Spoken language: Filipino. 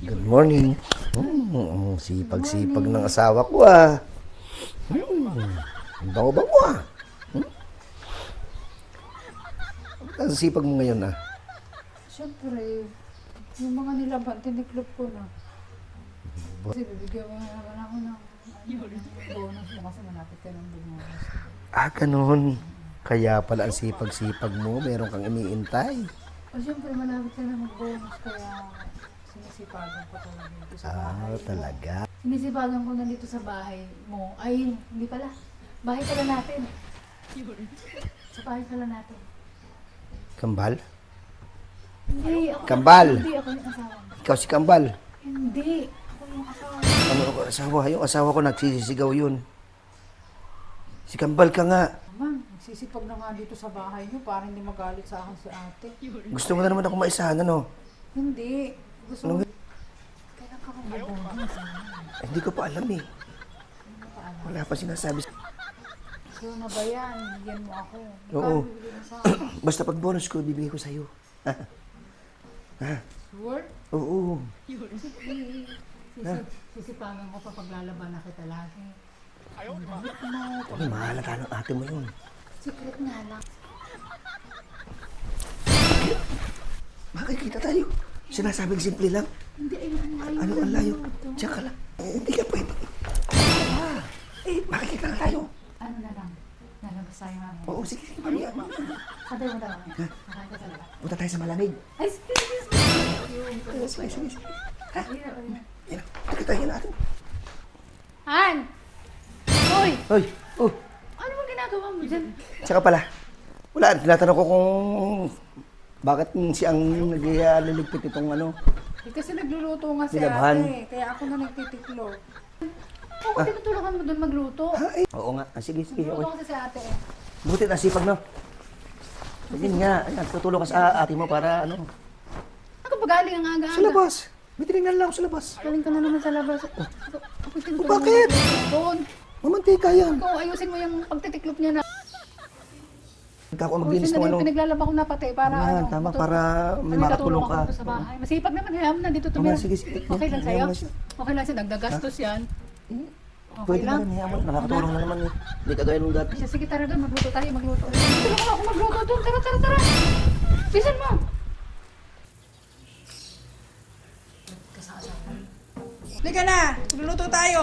Good morning. Ang sipag-sipag ng asawa ko ah. Ang bango-bango ah. Ang sipag mo ngayon ah. Siyempre, yung mga nilaban, tiniklop ko na. Kasi bibigyan mo naman ako ng bonus mo kasi malapit ka ng bonus. Ah, ganun. Kaya pala ang sipag-sipag mo, meron kang iniintay. O siyempre, malapit ka na mag-bonus kaya sinisipagan ko talaga dito sa bahay. Ah, talaga. Sinisipagan ko na dito sa bahay mo. Ay, hindi pala. Bahay pala natin. Sa bahay pala natin. Kambal? Hindi, ako. Kambal! Hindi, ako yung asawa mo. Ikaw si Kambal. Hindi, ako yung asawa mo. Ano ako asawa? Yung asawa ko nagsisisigaw yun. Si Kambal ka nga. Ma'am, nagsisipag na nga dito sa bahay niyo para hindi magalit sa akin si ate. Gusto mo na naman ako maisahan, ano? Hindi. Gusto Ano? mo. Kailan ka kang babonus? Hindi ko pa alam eh. Wala pa sinasabi. So na ba yan? Bigyan mo ako. Oo. Magkano bibigyan mo sa akin? Basta pag bonus ko, bibigay ko sa'yo. Sure? Oo. Sisipagan ko pa paglalaban na kita lagi. Ang damit mo. Ay, mahalata ng ate mo yun. Secret nga lang. Makikita tayo. Sinasabing simple lang. Hindi, ay ang layo. Ano ang layo? Diyan ka lang. Hindi ka pwede. Ah, makikita na tayo. Ano na lang? Nalabas tayo nga. Oo, sige, sige. Mamaya. Sabay mo daw. Nakain ka sa labas. Punta tayo sa malamig. Ay, sige. Sige, sige, sige. Ayun. Yan. Nakita yun natin. Han! Hoy! Hoy, oh. Ano bang ginagawa mo dyan? Tsaka pala. Wala, tinatanong ko kung bakit siyang nagliligpit itong ano. Eh, kasi nagluluto nga si Nilabahan. ate. Kaya ako na nagtitiklo. Oo, tinutulungan mo doon magluto. Oo nga. Ah, sige, sige. Nagluto Okay. kasi si ate. Buti na sipag no. Sige nga. Ayan, tutulong ka sa ate mo para ano. Ako ba galing ang aga-aga? Sa labas. May tinignan lang ako sa labas. Galing ka na naman sa labas. Ako tinutulungan bakit? mo doon. Mamantika yan. Ikaw, ayusin mo yung pagtitiklop niya na. Hindi ako Ayusin maglinis na ng din, ano. pinaglalaba ko na pati para Yan, ano. tama, matulong. para may Kami makatulong katulong ka. ako sa bahay. Masipag naman, hayaan mo na dito Oo tumira. nga, sige, sige. Okay lang sa'yo? Hayaan mo na siya. Okay lang sa'yo, nagdagastos yan. Okay Pwede lang? naman, hayaan mo. Nakakatulong na naman eh. Hindi ka gaya nung dati. Siya, sige tara doon, magluto tayo, magluto. Tulungan ako magluto doon, tara, tara, tara. Bisan mo. Halika na! Magluluto tayo!